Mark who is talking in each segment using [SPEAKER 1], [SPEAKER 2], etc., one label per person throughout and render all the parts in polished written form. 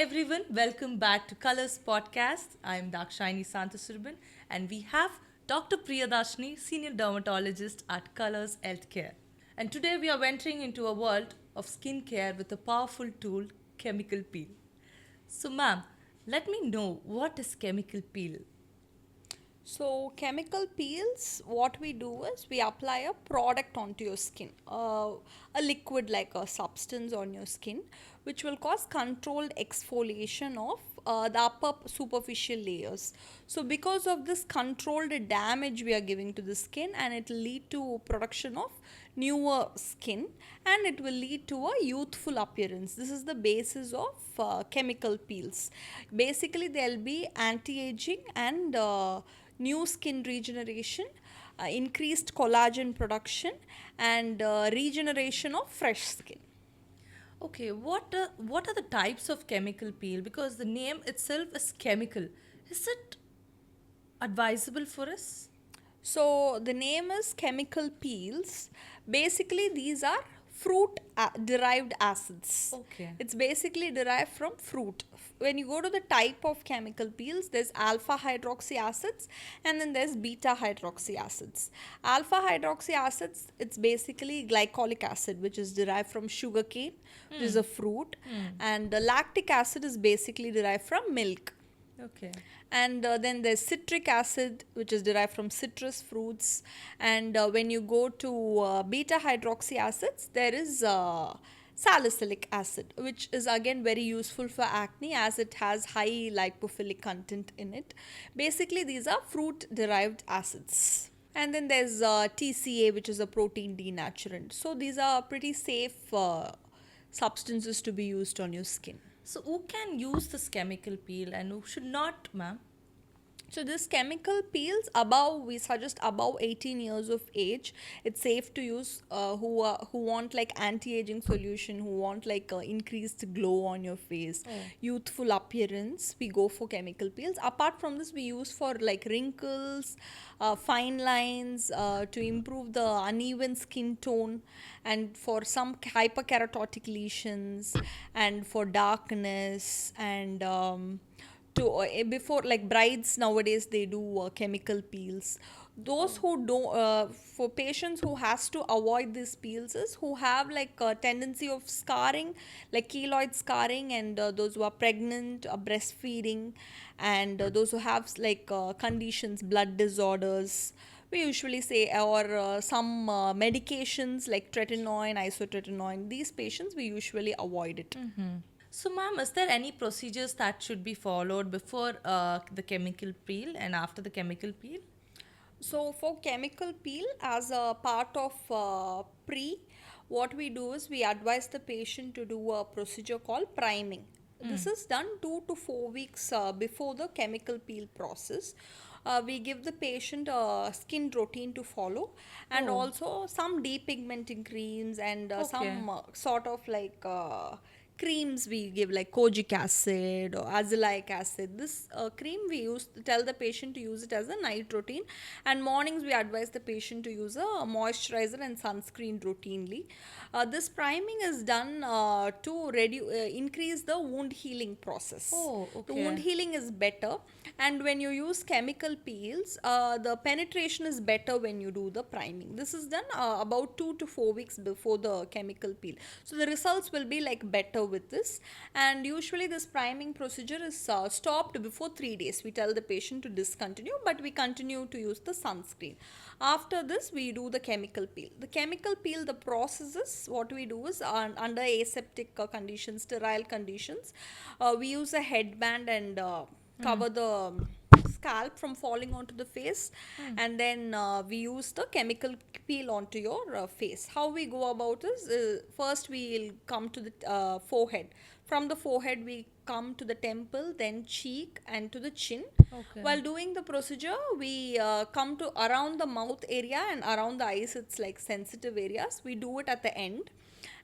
[SPEAKER 1] everyone, welcome back to Colors Podcast. I'm Dakshayani Santasurban and we have Dr. Priyadharshi, Senior Dermatologist at Colors Healthcare. And today we are venturing into a world of skincare with a powerful tool, chemical peel. So, ma'am, let me know what is chemical peel?
[SPEAKER 2] So, chemical peels, what we do is we apply a product onto your skin, a liquid like a substance on your skin, which will cause controlled exfoliation of the upper superficial layers. So, because of this controlled damage we are giving to the skin, and it will lead to production of newer skin, and it will lead to a youthful appearance. This is the basis of chemical peels. Basically, they'll be anti-aging and new skin regeneration, increased collagen production, and regeneration of fresh skin.
[SPEAKER 1] Okay, what are the types of chemical peel? Because the name itself is chemical. Is it advisable for us?
[SPEAKER 2] So the name is chemical peels. Basically, these are fruit derived acids.
[SPEAKER 1] Okay.
[SPEAKER 2] It's basically derived from fruit. When you go to the type of chemical peels, there's alpha hydroxy acids and then there's beta hydroxy acids. Alpha hydroxy acids, it's basically glycolic acid, which is derived from sugarcane, which is a fruit, and the lactic acid is basically derived from milk.
[SPEAKER 1] Okay.
[SPEAKER 2] And then there's citric acid, which is derived from citrus fruits. And when you go to beta hydroxy acids, there is salicylic acid, which is again very useful for acne as it has high lipophilic content in it. Basically, these are fruit derived acids. And then there's TCA, which is a protein denaturant. So these are pretty safe substances to be used on your skin.
[SPEAKER 1] So, who can use this chemical peel and who should not, ma'am?
[SPEAKER 2] So this chemical peels above, we suggest above 18 years of age. It's safe to use who want like anti-aging solution, who want like increased glow on your face,
[SPEAKER 1] Oh.
[SPEAKER 2] youthful appearance. We go for chemical peels. Apart from this, we use for like wrinkles, fine lines, to improve the uneven skin tone, and for some hyperkeratotic lesions, and for darkness and to before like brides nowadays they do chemical peels. Those who don't for patients who has to avoid these peels is who have like a tendency of scarring, like keloid scarring, and those who are pregnant, breastfeeding, and those who have like conditions, blood disorders, we usually say, or some medications like tretinoin, isotretinoin. These patients we usually avoid it.
[SPEAKER 1] So, ma'am, is there any procedures that should be followed before the chemical peel and after the chemical peel?
[SPEAKER 2] So for chemical peel, as a part of what we do is we advise the patient to do a procedure called priming. This is done 2 to 4 weeks before the chemical peel process. We give the patient a skin routine to follow, and
[SPEAKER 1] Oh,
[SPEAKER 2] also some depigmenting creams, and
[SPEAKER 1] okay.
[SPEAKER 2] some sort of like creams we give, like kojic acid or azelaic acid. This cream we use, tell the patient to use it as a night routine, and mornings we advise the patient to use a moisturizer and sunscreen routinely. This priming is done to increase the wound healing process.
[SPEAKER 1] Oh,
[SPEAKER 2] The wound
[SPEAKER 1] okay.
[SPEAKER 2] healing is better, and when you use chemical peels, the penetration is better when you do the priming. This is done about 2 to 4 weeks before the chemical peel, so the results will be like better with this. And usually this priming procedure is stopped before 3 days. We tell the patient to discontinue, but we continue to use the sunscreen. After this we do the chemical peel. The chemical peel, the process is, what we do is under aseptic conditions, sterile conditions, we use a headband and cover the scalp from falling onto the face, and then we use the chemical peel onto your face. How we go about is, first we'll come to the forehead. From the forehead we come to the temple, then cheek, and to the chin.
[SPEAKER 1] Okay.
[SPEAKER 2] While doing the procedure, we come to around the mouth area and around the eyes. It's like sensitive areas, we do it at the end.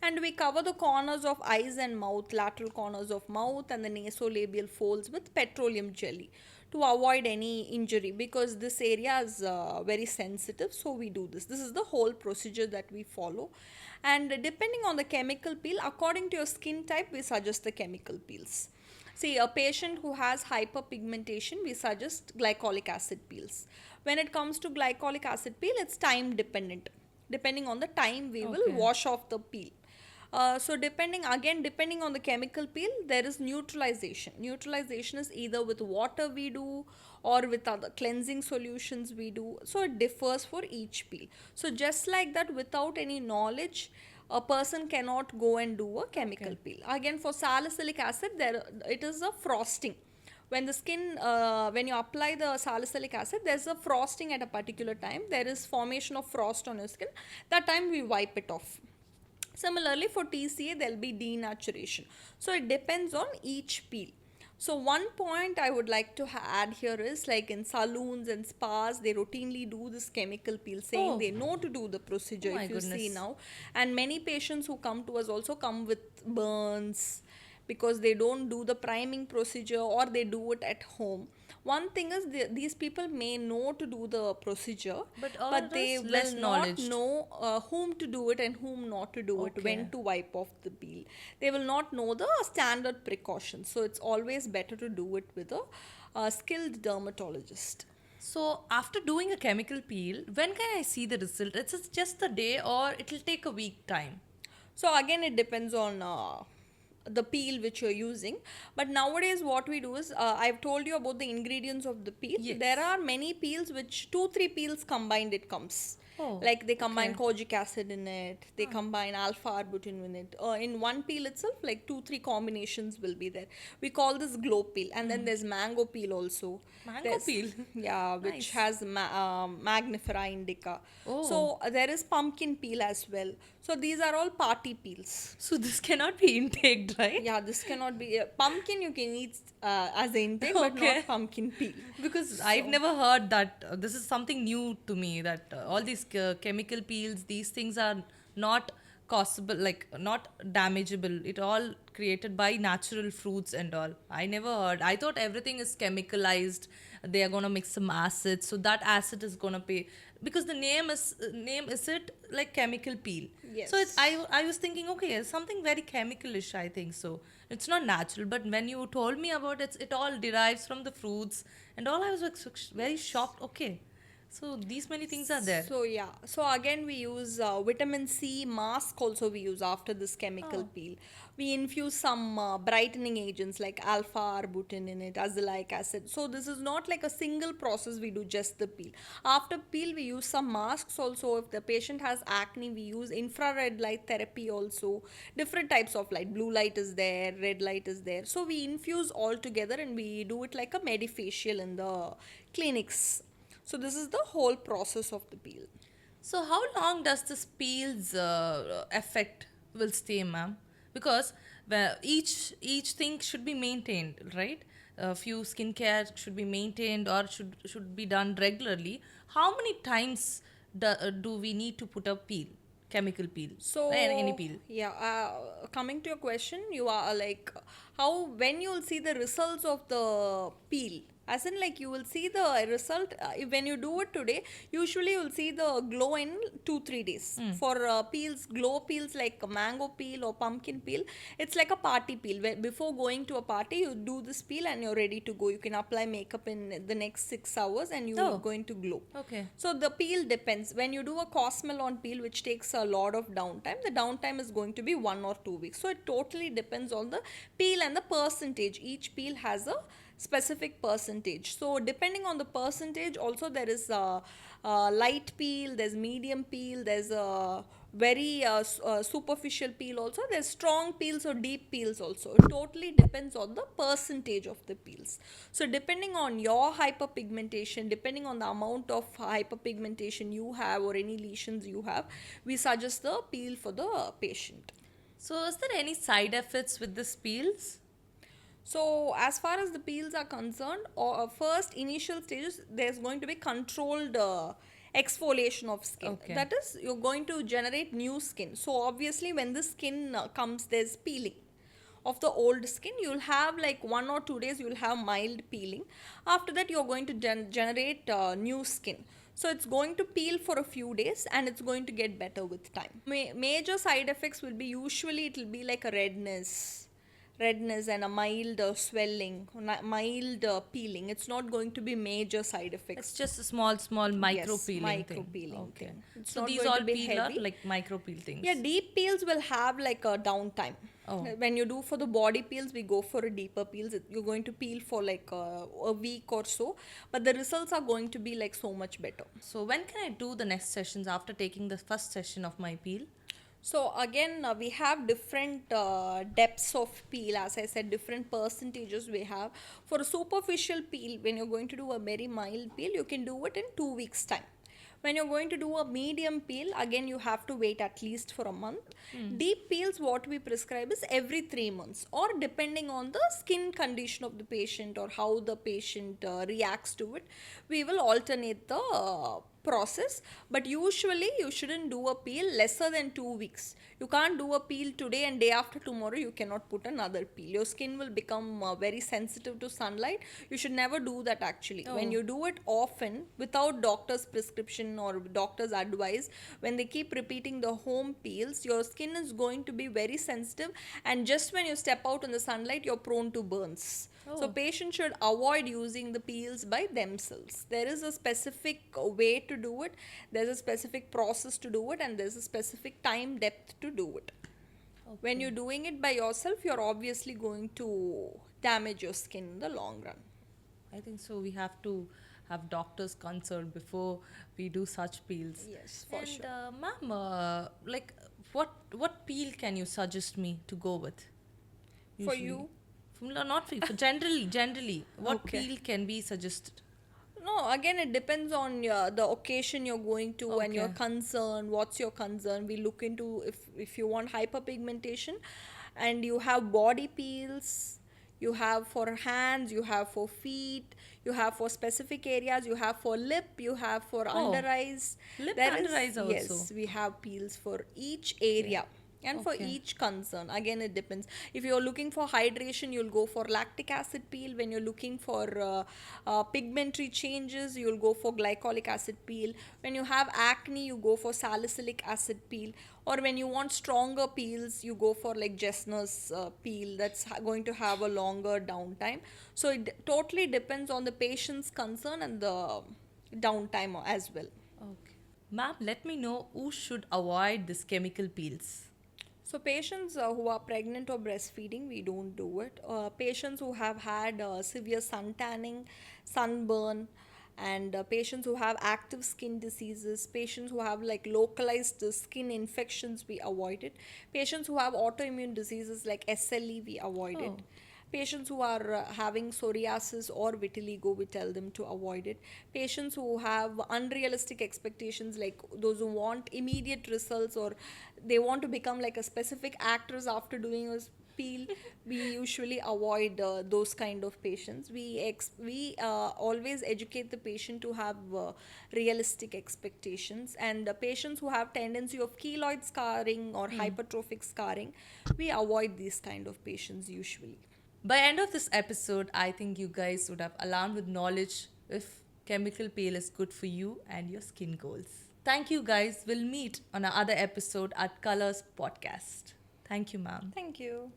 [SPEAKER 2] And we cover the corners of eyes and mouth, lateral corners of mouth and the nasolabial folds with petroleum jelly to avoid any injury, because this area is very sensitive. So we do this. This is the whole procedure that we follow. And depending on the chemical peel, according to your skin type, we suggest the chemical peels. See, a patient who has hyperpigmentation, we suggest glycolic acid peels. When it comes to glycolic acid peel, it's time dependent. Depending on the time, we will
[SPEAKER 1] Okay.
[SPEAKER 2] wash off the peel. So depending on the chemical peel, there is neutralization. Neutralization is either with water we do or with other cleansing solutions we do. So it differs for each peel. So just like that, without any knowledge, a person cannot go and do a chemical
[SPEAKER 1] Okay.
[SPEAKER 2] peel. Again, for salicylic acid, there it is a frosting. When the skin, when you apply the salicylic acid, there's a frosting at a particular time. There is formation of frost on your skin. That time we wipe it off. Similarly, for TCA, there'll be denaturation. So it depends on each peel. So one point I would like to add here is, like in saloons and spas, they routinely do this chemical peel, saying
[SPEAKER 1] Oh,
[SPEAKER 2] they know to do the
[SPEAKER 1] oh
[SPEAKER 2] procedure.
[SPEAKER 1] my
[SPEAKER 2] If you see
[SPEAKER 1] goodness.
[SPEAKER 2] now, and many patients who come to us also come with burns because they don't do the priming procedure or they do it at home. One thing is, these people may know to do the procedure,
[SPEAKER 1] But or
[SPEAKER 2] but
[SPEAKER 1] it
[SPEAKER 2] they
[SPEAKER 1] is
[SPEAKER 2] will
[SPEAKER 1] less
[SPEAKER 2] not
[SPEAKER 1] knowledge.
[SPEAKER 2] know whom to do it and whom not to do it,
[SPEAKER 1] Okay.
[SPEAKER 2] when to wipe off the peel. They will not know the standard precautions. So it's always better to do it with a skilled dermatologist.
[SPEAKER 1] So after doing a chemical peel, when can I see the result? It's just a day or it'll take a week time.
[SPEAKER 2] So again, it depends on the peel which you're using. But nowadays, what we do is, I've told you about the ingredients of the peel. There
[SPEAKER 1] Yes.
[SPEAKER 2] are many peels which 2 3 peels combined it comes.
[SPEAKER 1] Oh,
[SPEAKER 2] Like they combine
[SPEAKER 1] okay.
[SPEAKER 2] kojic acid in it, they combine alpha arbutin in it. In one peel itself, like 2 3 combinations will be there. We call this glow peel, and then there's mango peel also.
[SPEAKER 1] Mango
[SPEAKER 2] There's,
[SPEAKER 1] peel.
[SPEAKER 2] yeah, which
[SPEAKER 1] Nice.
[SPEAKER 2] has magnifera indica.
[SPEAKER 1] Oh,
[SPEAKER 2] So there is pumpkin peel as well. So these are all party peels.
[SPEAKER 1] so this cannot be intaked, right?
[SPEAKER 2] Yeah, this cannot be pumpkin. You can eat as an intake, but
[SPEAKER 1] Okay.
[SPEAKER 2] not pumpkin peel.
[SPEAKER 1] Because I've
[SPEAKER 2] So
[SPEAKER 1] never heard that. This is something new to me that all these chemical peels, these things are not costable, like not damageable. It all created by natural fruits and all. I never heard. I thought everything is chemicalized. They are gonna mix some acid, so that acid is gonna pay. Because the name is it like chemical peel. So it's
[SPEAKER 2] yes.
[SPEAKER 1] I was thinking, okay, it's something very chemicalish, I think so. It's not natural, but when you told me about it, it all derives from the fruits and all. I was like very
[SPEAKER 2] Yes.
[SPEAKER 1] shocked. Okay, so these many things are there.
[SPEAKER 2] So yeah, so again we use vitamin C mask also we use after this chemical
[SPEAKER 1] Oh,
[SPEAKER 2] peel. We infuse some brightening agents like alpha arbutin in it, azelaic acid. So this is not like a single process we do just the peel. After peel we use some masks also. If the patient has acne, we use infrared light therapy also. Different types of light, blue light is there, red light is there. So we infuse all together and we do it like a medifacial in the clinics. So this is the whole process of the peel.
[SPEAKER 1] so how long does this peel's effect will stay, ma'am? Because each thing should be maintained, right? A few skincare should be maintained or should be done regularly. How many times do we need to put a peel, chemical peel, any
[SPEAKER 2] So
[SPEAKER 1] peel?
[SPEAKER 2] yeah, coming to your question, you are like how, when you will see the results of the peel, as in like you will see the result when you do it today. Usually you will see the glow in 2 3 days. For peels, glow peels like a mango peel or pumpkin peel, it's like a party peel. Where before going to a party, you do this peel and you're ready to go. You can apply makeup in the next 6 hours and you will
[SPEAKER 1] Oh,
[SPEAKER 2] going to glow.
[SPEAKER 1] okay.
[SPEAKER 2] So the peel depends. When you do a cosmeton peel, which takes a lot of downtime, the downtime is going to be 1 or 2 weeks. So it totally depends on the peel and the percentage. Each peel has a specific percentage. So depending on the percentage, also there is a light peel, there's medium peel, there's a very superficial peel also, there's strong peels or deep peels also. It totally depends on the percentage of the peels. So depending on your hyperpigmentation, depending on the amount of hyperpigmentation you have or any lesions you have, we suggest the peel for the patient.
[SPEAKER 1] So is there any side effects with this peels?
[SPEAKER 2] So as far as the peels are concerned, or first initial stages, there's going to be controlled exfoliation of skin.
[SPEAKER 1] Okay.
[SPEAKER 2] That is, you're going to generate new skin. So obviously when the skin comes, there's peeling of the old skin. You'll have like 1 or 2 days, you'll have mild peeling. After that, you're going to generate new skin. So it's going to peel for a few days and it's going to get better with time. Major side effects will be, usually it will be like a redness and a mild swelling, mild peeling. It's not going to be major side
[SPEAKER 1] It's
[SPEAKER 2] effects.
[SPEAKER 1] just a small micro
[SPEAKER 2] Yes,
[SPEAKER 1] peeling
[SPEAKER 2] micro
[SPEAKER 1] thing.
[SPEAKER 2] peeling
[SPEAKER 1] Okay.
[SPEAKER 2] thing. It's
[SPEAKER 1] So
[SPEAKER 2] not
[SPEAKER 1] these
[SPEAKER 2] going to
[SPEAKER 1] all
[SPEAKER 2] be
[SPEAKER 1] peel are
[SPEAKER 2] heavy.
[SPEAKER 1] like micro peel things.
[SPEAKER 2] Yeah, deep peels will have like a downtime.
[SPEAKER 1] Oh.
[SPEAKER 2] When you do for the body peels, we go for a deeper peels. You're going to peel for like a week or so, but the results are going to be like so much better.
[SPEAKER 1] So when can I do the next sessions after taking the first session of my peel?
[SPEAKER 2] So again, we have different depths of peel. As I said, different percentages we have. For a superficial peel, when you're going to do a very mild peel, you can do it in 2 weeks time. When you're going to do a medium peel, again you have to wait at least for a month. Deep peels, what we prescribe is every 3 months, or depending on the skin condition of the patient or how the patient reacts to it, we will alternate the process. But usually you shouldn't do a peel lesser than 2 weeks. You can't do a peel today and day after tomorrow you cannot put another peel. Your skin will become very sensitive to sunlight. You should never do that actually. When
[SPEAKER 1] Oh.
[SPEAKER 2] you do it often without doctor's prescription or doctor's advice, when they keep repeating the home peels, your skin is going to be very sensitive, and just when you step out in the sunlight you're prone to burns. So
[SPEAKER 1] Oh.
[SPEAKER 2] patients should avoid using the peels by themselves. There is a specific way to do it, there's a specific process to do it, and there's a specific time depth to do it. When
[SPEAKER 1] Okay.
[SPEAKER 2] you're doing it by yourself, you're obviously going to damage your skin in the long run.
[SPEAKER 1] I think so. We have to have doctors consult before we do such peels.
[SPEAKER 2] Yes, for
[SPEAKER 1] And
[SPEAKER 2] sure.
[SPEAKER 1] ma'am, like what peel can you suggest me to go with
[SPEAKER 2] For
[SPEAKER 1] usually?
[SPEAKER 2] you,
[SPEAKER 1] No, not for generally, what
[SPEAKER 2] okay.
[SPEAKER 1] peel can be suggested?
[SPEAKER 2] No, again, it depends on the occasion you're going to and your
[SPEAKER 1] Okay.
[SPEAKER 2] concern. What's your concern? We look into if you want hyperpigmentation, and you have body peels, you have for hands, you have for feet, you have for specific areas, you have for lip, you have for under
[SPEAKER 1] Oh,
[SPEAKER 2] eyes.
[SPEAKER 1] lip
[SPEAKER 2] There
[SPEAKER 1] under
[SPEAKER 2] is,
[SPEAKER 1] eyes also.
[SPEAKER 2] yes, we have peels for each
[SPEAKER 1] Okay.
[SPEAKER 2] area and for
[SPEAKER 1] Okay.
[SPEAKER 2] each concern. Again, it depends. If you're looking for hydration, you'll go for lactic acid peel. When you're looking for pigmentary changes, you'll go for glycolic acid peel. When you have acne, you go for salicylic acid peel. Or when you want stronger peels, you go for like Jessner's peel that's going to have a longer downtime. So it totally depends on the patient's concern and the downtime as well.
[SPEAKER 1] Okay. Ma'am, let me know who should avoid this chemical peels.
[SPEAKER 2] So patients who are pregnant or breastfeeding, we don't do it. Patients who have had severe sun tanning, sunburn, and patients who have active skin diseases, patients who have like localized skin infections, we avoid it. Patients who have autoimmune diseases like SLE, we avoid
[SPEAKER 1] Oh.
[SPEAKER 2] it. Patients who are having psoriasis or vitiligo, we tell them to avoid it. Patients who have unrealistic expectations, like those who want immediate results or they want to become like a specific actress after doing a peel, we usually avoid those kind of patients. We always educate the patient to have realistic expectations, and the patients who have tendency of keloid scarring or hypertrophic scarring, we avoid these kind of patients usually.
[SPEAKER 1] By end of this episode, I think you guys would have alarmed with knowledge if chemical peel is good for you and your skin goals. Thank you guys. We'll meet on our other episode at Colors Podcast. Thank you, ma'am.
[SPEAKER 2] Thank you.